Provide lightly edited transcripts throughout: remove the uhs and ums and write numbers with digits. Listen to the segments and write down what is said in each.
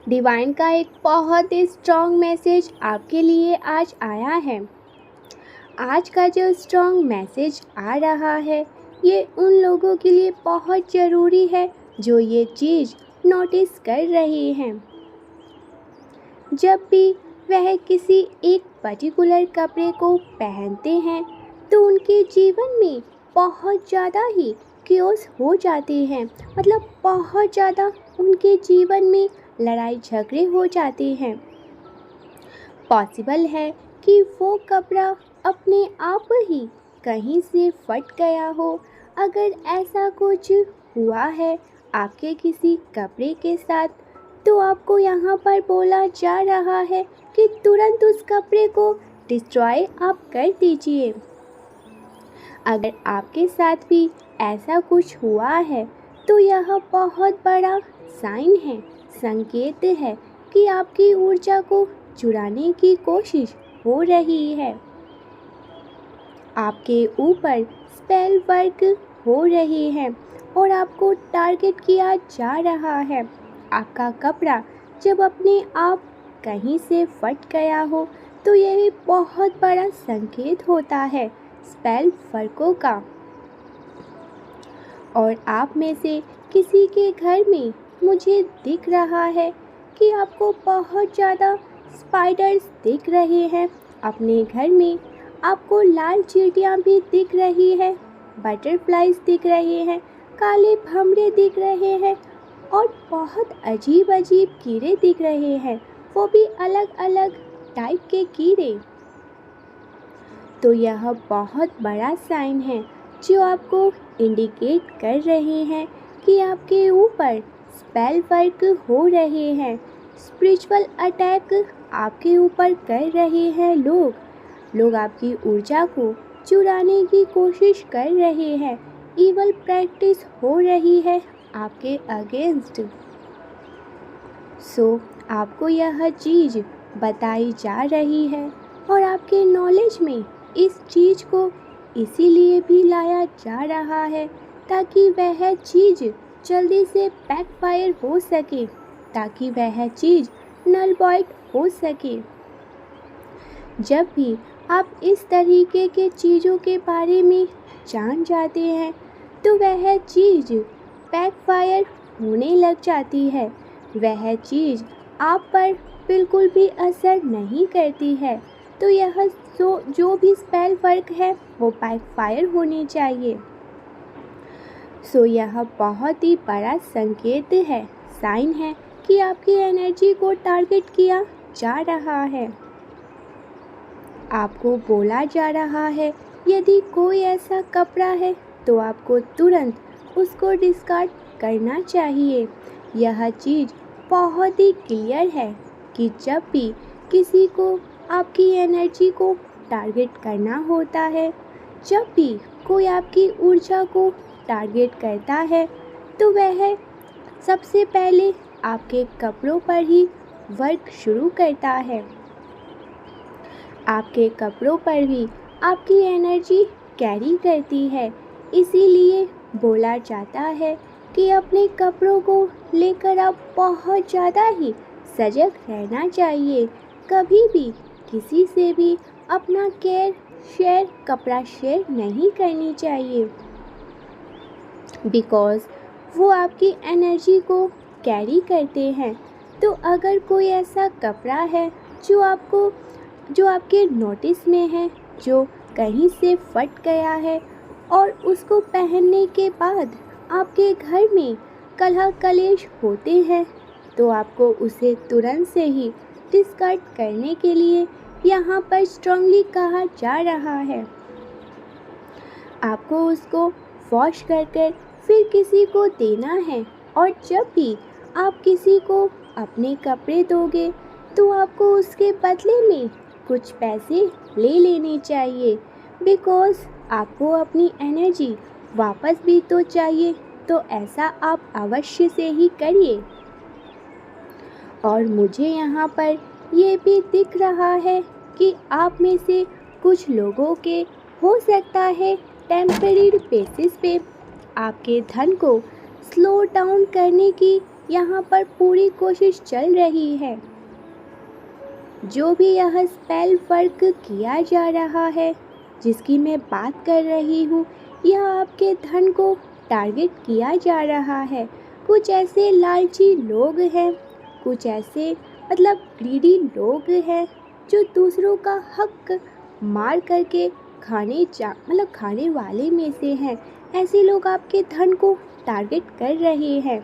Divine का एक बहुत ही स्ट्रॉन्ग मैसेज आपके लिए आज आया है। आज का जो स्ट्रॉन्ग मैसेज आ रहा है ये उन लोगों के लिए बहुत ज़रूरी है जो ये चीज़ नोटिस कर रहे हैं। जब भी वह किसी एक पर्टिकुलर कपड़े को पहनते हैं तो उनके जीवन में बहुत ज़्यादा ही क्योस हो जाते हैं, मतलब बहुत ज़्यादा उनके जीवन में लड़ाई झगड़े हो जाते हैं। पॉसिबल है कि वो कपड़ा अपने आप ही कहीं से फट गया हो। अगर ऐसा कुछ हुआ है आपके किसी कपड़े के साथ तो आपको यहाँ पर बोला जा रहा है कि तुरंत उस कपड़े को डिस्ट्रॉय आप कर दीजिए। अगर आपके साथ भी ऐसा कुछ हुआ है तो यह बहुत बड़ा साइन है, संकेत है कि आपकी ऊर्जा को चुराने की कोशिश हो रही है। आपके ऊपर स्पेल वर्क हो रही है और आपको टारगेट किया जा रहा है। आपका कपड़ा जब अपने आप कहीं से फट गया हो तो यह बहुत बड़ा संकेत होता है स्पेल वर्कों का। और आप में से किसी के घर में मुझे दिख रहा है कि आपको बहुत ज़्यादा स्पाइडर्स दिख रहे हैं। अपने घर में आपको लाल चींटियाँ भी दिख रही है, बटरफ्लाइज दिख रहे हैं, काले भंवरे दिख रहे हैं और बहुत अजीब अजीब कीड़े दिख रहे हैं, वो भी अलग अलग टाइप के कीड़े। तो यह बहुत बड़ा साइन है जो आपको इंडिकेट कर रहे हैं कि आपके ऊपर स्पेल वर्क हो रहे हैं, स्पिरिचुअल अटैक आपके ऊपर कर रहे हैं। लोग आपकी ऊर्जा को चुराने की कोशिश कर रहे हैं, ईवल प्रैक्टिस हो रही है आपके अगेंस्ट। सो आपको यह चीज़ बताई जा रही है और आपके नॉलेज में इस चीज़ को इसीलिए भी लाया जा रहा है ताकि वह चीज़ जल्दी से बैकफायर हो सके, ताकि वह चीज़ नल वॉइड हो सके। जब भी आप इस तरीके के चीज़ों के बारे में जान जाते हैं तो वह चीज़ बैकफायर होने लग जाती है। वह चीज़ आप पर बिल्कुल भी असर नहीं करती है। तो यह जो भी स्पेल वर्क है वो बैकफायर होनी चाहिए। सो यह बहुत ही बड़ा संकेत है, साइन है कि आपकी एनर्जी को टारगेट किया जा रहा है। आपको बोला जा रहा है यदि कोई ऐसा कपड़ा है तो आपको तुरंत उसको डिस्कार्ड करना चाहिए। यह चीज़ बहुत ही क्लियर है कि जब भी किसी को आपकी एनर्जी को टारगेट करना होता है, जब भी कोई आपकी ऊर्जा को टारगेट करता है तो वह सबसे पहले आपके कपड़ों पर ही वर्क शुरू करता है। आपके कपड़ों पर भी आपकी एनर्जी कैरी करती है। इसीलिए बोला जाता है कि अपने कपड़ों को लेकर आप बहुत ज़्यादा ही सजग रहना चाहिए। कभी भी किसी से भी अपना कपड़ा शेयर नहीं करनी चाहिए, बिकॉज़ वो आपकी एनर्जी को कैरी करते हैं। तो अगर कोई ऐसा कपड़ा है जो आपके नोटिस में है, जो कहीं से फट गया है और उसको पहनने के बाद आपके घर में कलह कलेश होते हैं, तो आपको उसे तुरंत से ही डिस्कार्ड करने के लिए यहाँ पर स्ट्रांगली कहा जा रहा है। आपको उसको वॉश कर फिर किसी को देना है और जब भी आप किसी को अपने कपड़े दोगे तो आपको उसके बदले में कुछ पैसे ले लेने चाहिए, बिकॉज़ आपको अपनी एनर्जी वापस भी तो चाहिए। तो ऐसा आप अवश्य से ही करिए। और मुझे यहाँ पर ये भी दिख रहा है कि आप में से कुछ लोगों के हो सकता है टेम्परेरी बेसिस पे आपके धन को स्लो डाउन करने की यहाँ पर पूरी कोशिश चल रही है। जो भी यह स्पेल वर्क किया जा रहा है, जिसकी मैं बात कर रही हूँ, यह आपके धन को टारगेट किया जा रहा है। कुछ ऐसे लालची लोग हैं, कुछ ऐसे ग्रीडी लोग हैं जो दूसरों का हक मार करके खाने वाले में से हैं। ऐसे लोग आपके धन को टारगेट कर रहे हैं।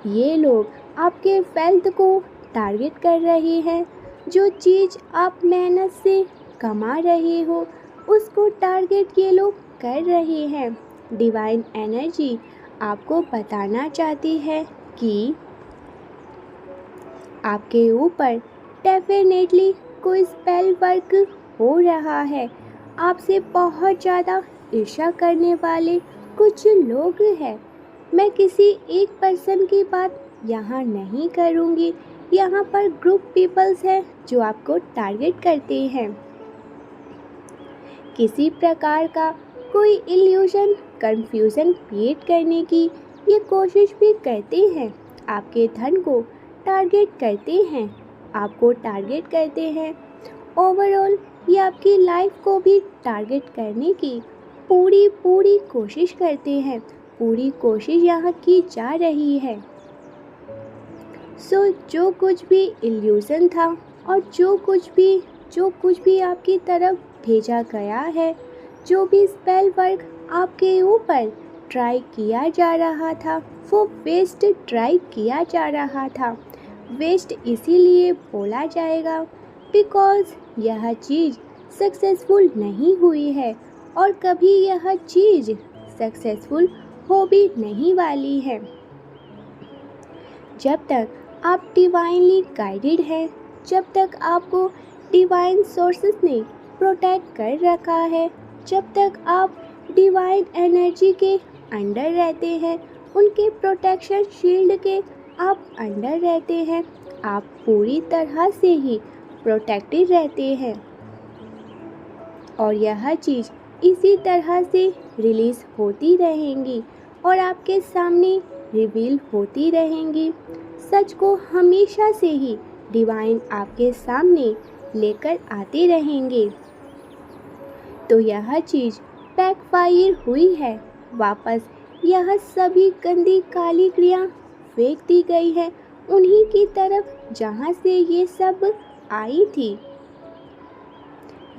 ये लोग आपके वेल्थ को टारगेट कर रहे हैं। जो चीज़ आप मेहनत से कमा रहे हो, उसको टारगेट ये लोग कर रहे हैं। डिवाइन एनर्जी आपको बताना चाहती है कि आपके ऊपर डेफिनेटली कोई स्पेल वर्क हो रहा है। आपसे बहुत ज़्यादा ईर्ष्या करने वाले कुछ लोग हैं। मैं किसी एक पर्सन की बात यहाँ नहीं करूँगी। यहाँ पर ग्रुप पीपल्स हैं जो आपको टारगेट करते हैं। किसी प्रकार का कोई इल्यूजन, कंफ्यूजन क्रिएट करने की ये कोशिश भी करते हैं। आपके धन को टारगेट करते हैं, आपको टारगेट करते हैं। ओवरऑल ये आपकी लाइफ को भी टारगेट करने की पूरी कोशिश करते हैं। पूरी कोशिश यहाँ की जा रही है। जो कुछ भी इल्यूजन था और जो कुछ भी आपकी तरफ भेजा गया है, जो भी स्पेल वर्क आपके ऊपर ट्राई किया जा रहा था, वो वेस्ट ट्राई किया जा रहा था। वेस्ट इसीलिए बोला जाएगा बिकॉज़ यह चीज़ सक्सेसफुल नहीं हुई है और कभी यह चीज़ सक्सेसफुल हो भी नहीं वाली है। जब तक आप डिवाइनली गाइडेड हैं, जब तक आपको डिवाइन सोर्सेस ने प्रोटेक्ट कर रखा है, जब तक आप डिवाइन एनर्जी के अंडर रहते हैं, उनके प्रोटेक्शन शील्ड के आप अंडर रहते हैं, आप पूरी तरह से ही प्रोटेक्टेड रहते हैं। और यह चीज़ इसी तरह से रिलीज़ होती रहेंगी और आपके सामने रिवील होती रहेंगी। सच को हमेशा से ही डिवाइन आपके सामने लेकर आते रहेंगे। तो यह चीज़ बैकफायर हुई है। वापस यह सभी गंदी काली क्रिया फेंक दी गई है उन्हीं की तरफ जहाँ से ये सब आई थी।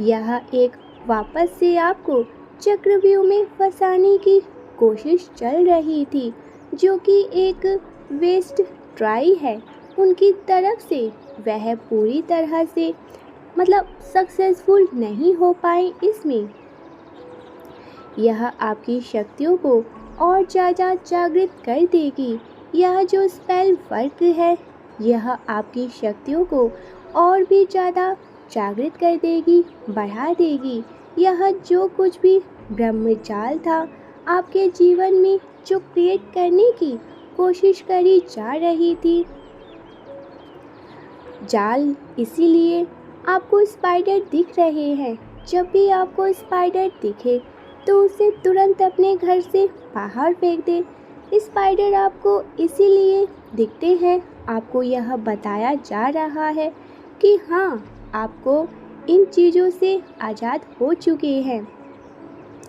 यह एक वापस से आपको चक्रव्यूह में फंसाने की कोशिश चल रही थी, जो कि एक वेस्ट ट्राई है उनकी तरफ से। वह पूरी तरह से सक्सेसफुल नहीं हो पाए इसमें। यह आपकी शक्तियों को और ज़्यादा जागृत कर देगी। यह जो स्पेल वर्क है, यह आपकी शक्तियों को और भी ज़्यादा जागृत कर देगी, बढ़ा देगी। यह जो कुछ भी ब्रह्मजाल था आपके जीवन में, जो क्रिएट करने की कोशिश करी जा रही थी, जाल, इसीलिए आपको स्पाइडर दिख रहे हैं। जब भी आपको स्पाइडर दिखे तो उसे तुरंत अपने घर से बाहर फेंक दे। स्पाइडर आपको इसीलिए दिखते हैं, आपको यह बताया जा रहा है कि हाँ, आपको इन चीज़ों से आज़ाद हो चुके हैं।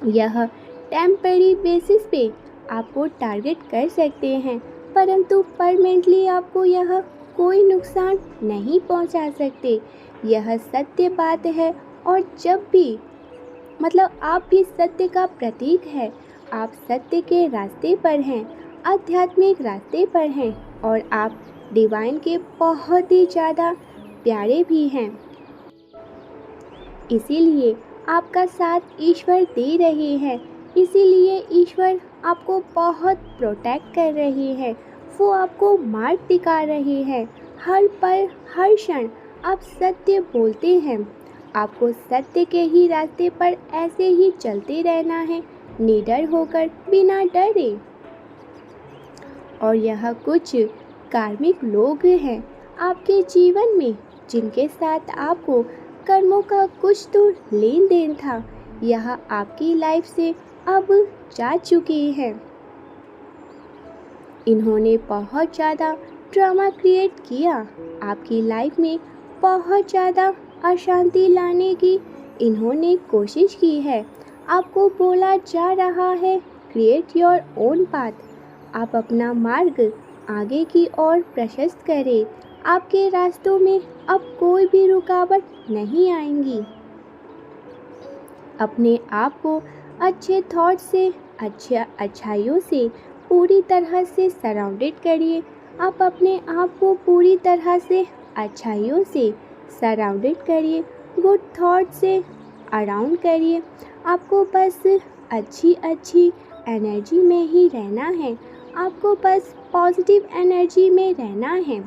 यह टेम्परेरी बेसिस पे आपको टारगेट कर सकते हैं, परंतु परमानेंटली आपको यह कोई नुकसान नहीं पहुंचा सकते। यह सत्य बात है। और जब भी आप भी सत्य का प्रतीक है। आप सत्य के रास्ते पर हैं, आध्यात्मिक रास्ते पर हैं और आप डिवाइन के बहुत ही ज़्यादा प्यारे भी हैं। इसीलिए आपका साथ ईश्वर दे रहे हैं। इसीलिए ईश्वर आपको बहुत प्रोटेक्ट कर रहे हैं। वो आपको मार्ग दिखा रहे हैं। हर पल, हर क्षण आप सत्य बोलते हैं। आपको सत्य के ही रास्ते पर ऐसे ही चलते रहना है, निडर होकर, बिना डरे। और यह कुछ कार्मिक लोग हैं आपके जीवन में, जिनके साथ आपको कर्मों का कुछ तो लेन देन था। यह आपकी लाइफ से अब जा चुकी है। इन्होंने बहुत ज़्यादा ड्रामा क्रिएट किया, आपकी लाइफ में बहुत ज़्यादा अशांति लाने की इन्होंने कोशिश की है। आपको बोला जा रहा है क्रिएट योर ओन पाथ, आप अपना मार्ग आगे की ओर प्रशस्त करें। आपके रास्तों में अब कोई भी रुकावट नहीं आएंगी। अपने आप को अच्छे थॉट से, अच्छाइयों से पूरी तरह से सराउंडेड करिए। आप अपने आप को पूरी तरह से अच्छाइयों से सराउंडेड करिए, गुड थॉट से अराउंड करिए। आपको बस अच्छी एनर्जी में ही रहना है, आपको बस पॉजिटिव एनर्जी में रहना है।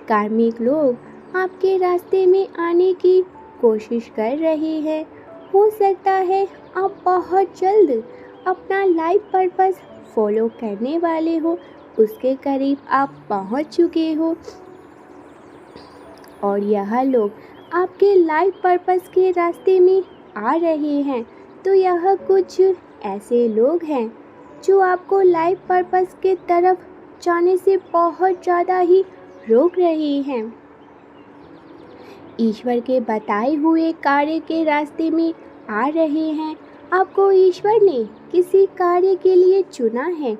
कार्मिक लोग आपके रास्ते में आने की कोशिश कर रहे हैं। हो सकता है आप बहुत जल्द अपना लाइफ पर्पस फॉलो करने वाले हो, उसके करीब आप पहुंच चुके हो और यह लोग आपके लाइफ पर्पस के रास्ते में आ रहे हैं। तो यह कुछ ऐसे लोग हैं जो आपको लाइफ पर्पस के तरफ जाने से बहुत ज़्यादा ही रोक रहे हैं। ईश्वर के बताए हुए कार्य के रास्ते में आ रहे हैं। आपको ईश्वर ने किसी कार्य के लिए चुना है,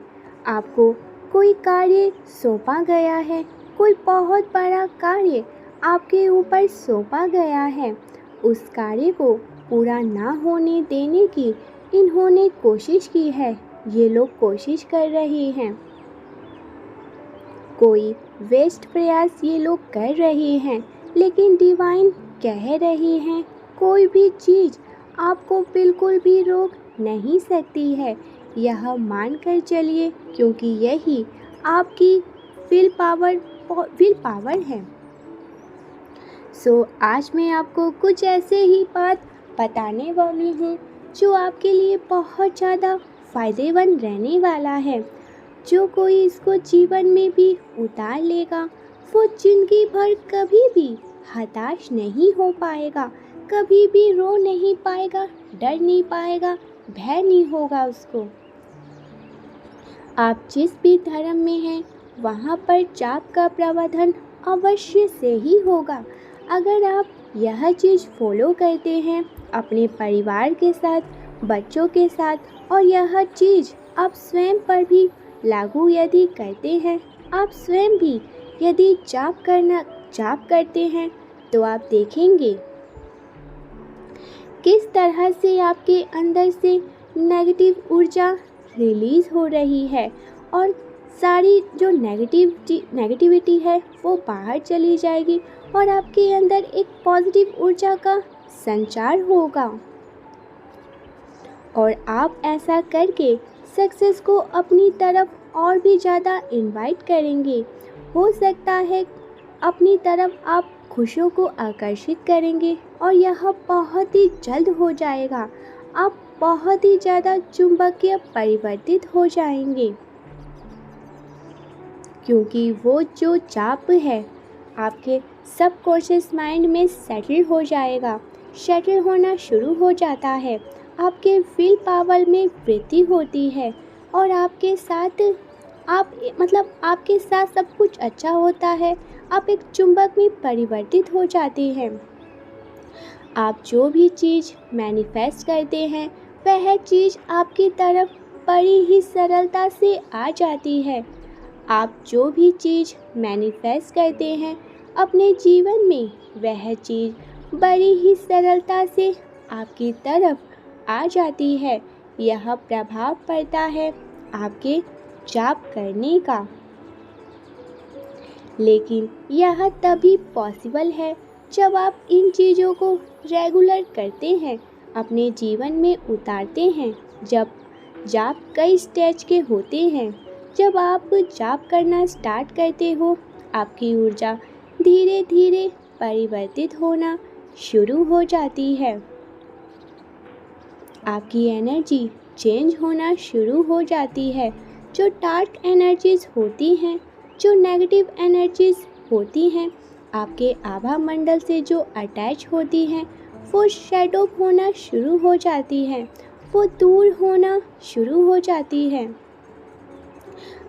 आपको कोई कार्य सौंपा गया है, कोई बहुत बड़ा कार्य आपके ऊपर सौंपा गया है। उस कार्य को पूरा ना होने देने की इन्होंने कोशिश की है, ये लोग कोशिश कर रहे हैं। कोई वेस्ट प्रयास ये लोग कर रहे हैं, लेकिन डिवाइन कह रहे हैं कोई भी चीज़ आपको बिल्कुल भी रोक नहीं सकती है। यह मान कर चलिए, क्योंकि यही आपकी विल पावर है। आज मैं आपको कुछ ऐसे ही बात बताने वाली हूँ जो आपके लिए बहुत ज़्यादा फ़ायदेमंद रहने वाला है। जो कोई इसको जीवन में भी उतार लेगा, वो जिंदगी भर कभी भी हताश नहीं हो पाएगा, कभी भी रो नहीं पाएगा, डर नहीं पाएगा, भय नहीं होगा उसको। आप जिस भी धर्म में हैं, वहाँ पर जाप का प्रावधान अवश्य से ही होगा। अगर आप यह चीज़ फॉलो करते हैं अपने परिवार के साथ, बच्चों के साथ, और यह चीज़ आप स्वयं पर भी लागू यदि करते हैं, आप स्वयं भी यदि जाप करते हैं, तो आप देखेंगे किस तरह से आपके अंदर से नेगेटिव ऊर्जा रिलीज़ हो रही है और सारी जो नेगेटिविटी है वो बाहर चली जाएगी और आपके अंदर एक पॉजिटिव ऊर्जा का संचार होगा। और आप ऐसा करके सक्सेस को अपनी तरफ और भी ज़्यादा इनवाइट करेंगे। हो सकता है अपनी तरफ आप खुशियों को आकर्षित करेंगे और यह बहुत ही जल्द हो जाएगा। आप बहुत ही ज़्यादा चुंबकीय परिवर्तित हो जाएंगे, क्योंकि वो जो जाप है आपके सबकॉन्शियस माइंड में सेटल हो जाएगा, सेटल होना शुरू हो जाता है। आपके विल पावर में वृद्धि होती है और आपके साथ सब कुछ अच्छा होता है। आप एक चुंबक में परिवर्तित हो जाते हैं। आप जो भी चीज़ मैनिफेस्ट करते हैं वह चीज़ आपकी तरफ बड़ी ही सरलता से आ जाती है। आप जो भी चीज़ मैनिफेस्ट करते हैं अपने जीवन में, वह चीज़ बड़ी ही सरलता से आपकी तरफ आ जाती है। यह प्रभाव पड़ता है आपके जाप करने का। लेकिन यह तभी पॉसिबल है जब आप इन चीज़ों को रेगुलर करते हैं, अपने जीवन में उतारते हैं। जब जाप कई स्टेज के होते हैं, जब आप जाप करना स्टार्ट करते हो, आपकी ऊर्जा धीरे धीरे परिवर्तित होना शुरू हो जाती है। आपकी एनर्जी चेंज होना शुरू हो जाती है। जो डार्क एनर्जीज़ होती हैं, जो नेगेटिव एनर्जीज़ होती हैं, आपके आभा मंडल से जो अटैच होती हैं, वो शैडो होना शुरू हो जाती हैं, वो दूर होना शुरू हो जाती है।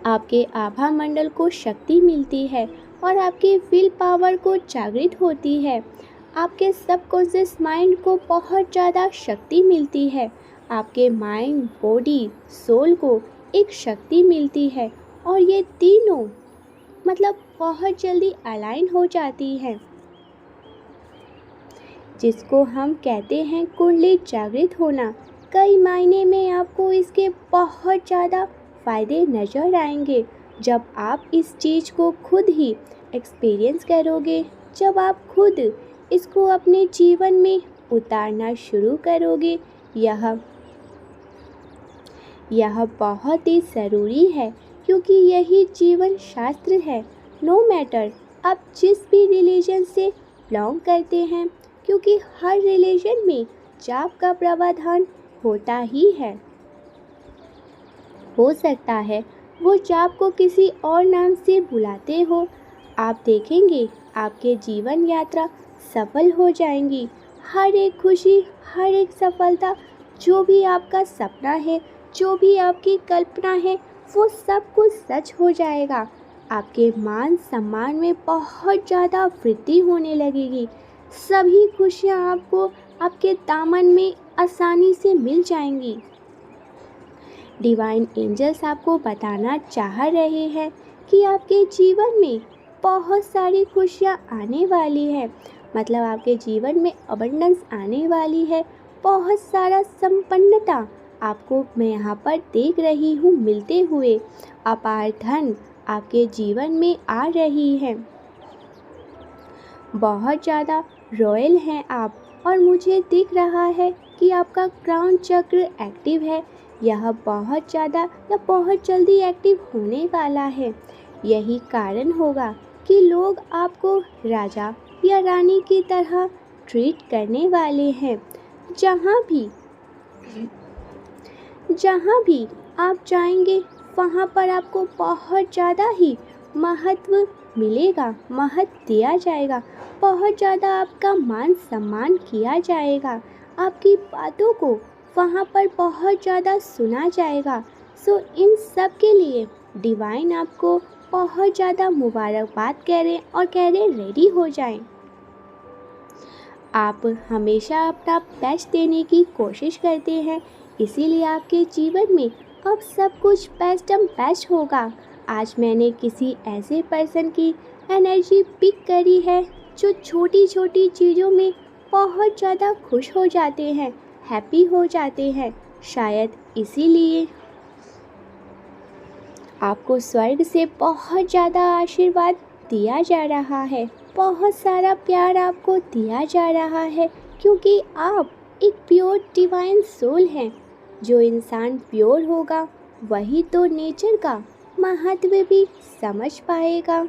आपके आभा मंडल को शक्ति मिलती है और आपके विल पावर को जागृत होती है। आपके सबकॉन्शियस माइंड को बहुत ज़्यादा शक्ति मिलती है। आपके माइंड, बॉडी, सोल को एक शक्ति मिलती है और ये तीनों मतलब बहुत जल्दी अलाइन हो जाती हैं, जिसको हम कहते हैं कुंडली जागृत होना। कई मायने में आपको इसके बहुत ज़्यादा फ़ायदे नज़र आएंगे जब आप इस चीज़ को खुद ही एक्सपीरियंस करोगे, जब आप खुद इसको अपने जीवन में उतारना शुरू करोगे। यह बहुत ही ज़रूरी है क्योंकि यही जीवन शास्त्र है। नो मैटर आप जिस भी रिलीजन से बिलोंग करते हैं, क्योंकि हर रिलीजन में जाप का प्रावधान होता ही है। हो सकता है वो जाप को किसी और नाम से बुलाते हो। आप देखेंगे आपके जीवन यात्रा सफल हो जाएंगी। हर एक खुशी, हर एक सफलता, जो भी आपका सपना है, जो भी आपकी कल्पना है, वो सब कुछ सच हो जाएगा। आपके मान सम्मान में बहुत ज़्यादा वृद्धि होने लगेगी। सभी खुशियाँ आपको आपके दामन में आसानी से मिल जाएंगी। डिवाइन एंजल्स आपको बताना चाह रहे हैं कि आपके जीवन में बहुत सारी खुशियाँ आने वाली है। मतलब आपके जीवन में अबंडेंस आने वाली है। बहुत सारा संपन्नता आपको मैं यहाँ पर देख रही हूँ मिलते हुए। अपार धन आपके जीवन में आ रही है। बहुत ज़्यादा रॉयल हैं आप और मुझे दिख रहा है कि आपका क्राउन चक्र एक्टिव है। यह बहुत जल्दी एक्टिव होने वाला है। यही कारण होगा कि लोग आपको राजा या रानी की तरह ट्रीट करने वाले हैं। जहाँ भी आप जाएंगे वहाँ पर आपको बहुत ज़्यादा ही महत्व मिलेगा, महत्व दिया जाएगा। बहुत ज़्यादा आपका मान सम्मान किया जाएगा। आपकी बातों को वहाँ पर बहुत ज़्यादा सुना जाएगा। सो इन सब के लिए डिवाइन आपको बहुत ज़्यादा मुबारकबाद कह रहे और कह रहे रेडी हो जाएं। आप हमेशा अपना बेस्ट देने की कोशिश करते हैं, इसीलिए आपके जीवन में अब सब कुछ बेस्ट होगा। आज मैंने किसी ऐसे पर्सन की एनर्जी पिक करी है जो छोटी छोटी चीज़ों में बहुत ज़्यादा खुश हो जाते हैं, हैप्पी हो जाते हैं। शायद इसीलिए आपको स्वर्ग से बहुत ज़्यादा आशीर्वाद दिया जा रहा है, बहुत सारा प्यार आपको दिया जा रहा है, क्योंकि आप एक प्योर डिवाइन सोल हैं। जो इंसान प्योर होगा वही तो नेचर का महत्व भी समझ पाएगा,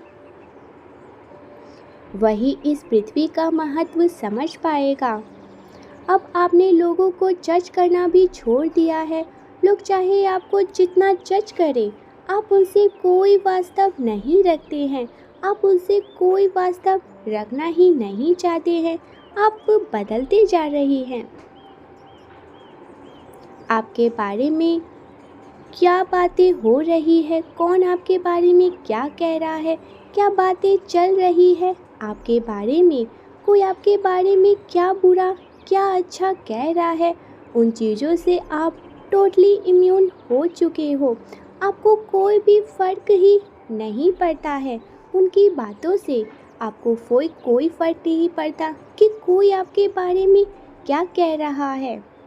वही इस पृथ्वी का महत्व समझ पाएगा। अब आपने लोगों को जज करना भी छोड़ दिया है। लोग चाहे आपको जितना जज करें, आप उनसे कोई वास्ता नहीं रखते हैं, आप उनसे कोई वास्ता रखना ही नहीं चाहते हैं। आप बदलते जा रही हैं। आपके बारे में क्या बातें हो रही है, कौन आपके बारे में क्या कह रहा है, क्या बातें चल रही है आपके बारे में, कोई आपके बारे में क्या बुरा क्या अच्छा कह रहा है, उन चीज़ों से आप टोटली इम्यून हो चुके हो। आपको कोई भी फ़र्क ही नहीं पड़ता है उनकी बातों से। आपको कोई फ़र्क नहीं पड़ता कि कोई आपके बारे में क्या कह रहा है।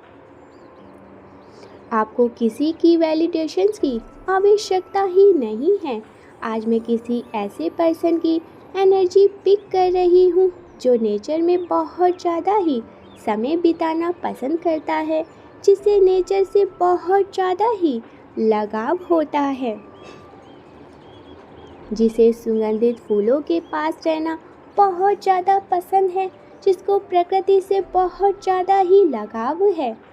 आपको किसी की वैलिडेशंस की आवश्यकता ही नहीं है। आज मैं किसी ऐसे पर्सन की एनर्जी पिक कर रही हूँ जो नेचर में बहुत ज़्यादा ही समय बिताना पसंद करता है, जिसे नेचर से बहुत ज़्यादा ही लगाव होता है, जिसे सुगंधित फूलों के पास रहना बहुत ज़्यादा पसंद है, जिसको प्रकृति से बहुत ज़्यादा ही लगाव है।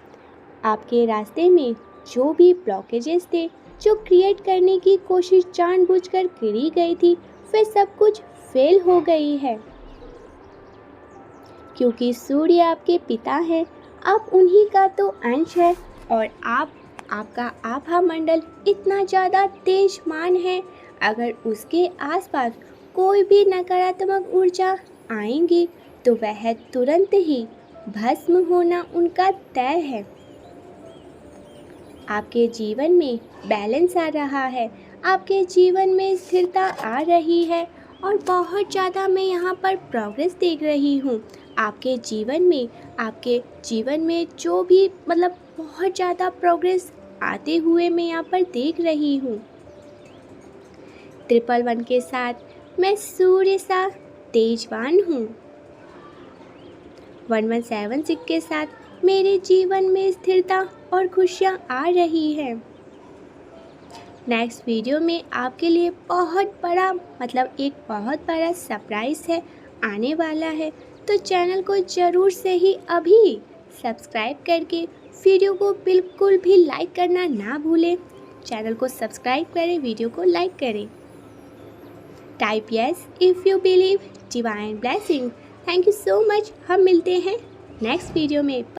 आपके रास्ते में जो भी ब्लॉकेजेस थे, जो क्रिएट करने की कोशिश जानबूझकर करी गई थी, वे सब कुछ फेल हो गई है, क्योंकि सूर्य आपके पिता हैं, आप उन्हीं का तो अंश है और आप आपका आभा मंडल इतना ज़्यादा तेजमान है, अगर उसके आसपास कोई भी नकारात्मक ऊर्जा आएंगी तो वह तुरंत ही भस्म होना उनका तय है। आपके जीवन में बैलेंस आ रहा है, आपके जीवन में स्थिरता आ रही है और बहुत ज़्यादा मैं यहाँ पर प्रोग्रेस देख रही हूँ। आपके जीवन में जो भी बहुत ज़्यादा प्रोग्रेस आते हुए मैं यहाँ पर देख रही हूँ। 111 के साथ मैं सूर्य सा तेजवान हूँ। 1176 के साथ मेरे जीवन में स्थिरता और खुशियाँ आ रही हैं। नेक्स्ट वीडियो में आपके लिए एक बहुत बड़ा सरप्राइज़ है आने वाला है, तो चैनल को ज़रूर से ही अभी सब्सक्राइब करके वीडियो को बिल्कुल भी लाइक करना ना भूलें। चैनल को सब्सक्राइब करें, वीडियो को लाइक करें। Type yes if you believe divine blessing. Thank you so much. हम मिलते हैं नेक्स्ट वीडियो में।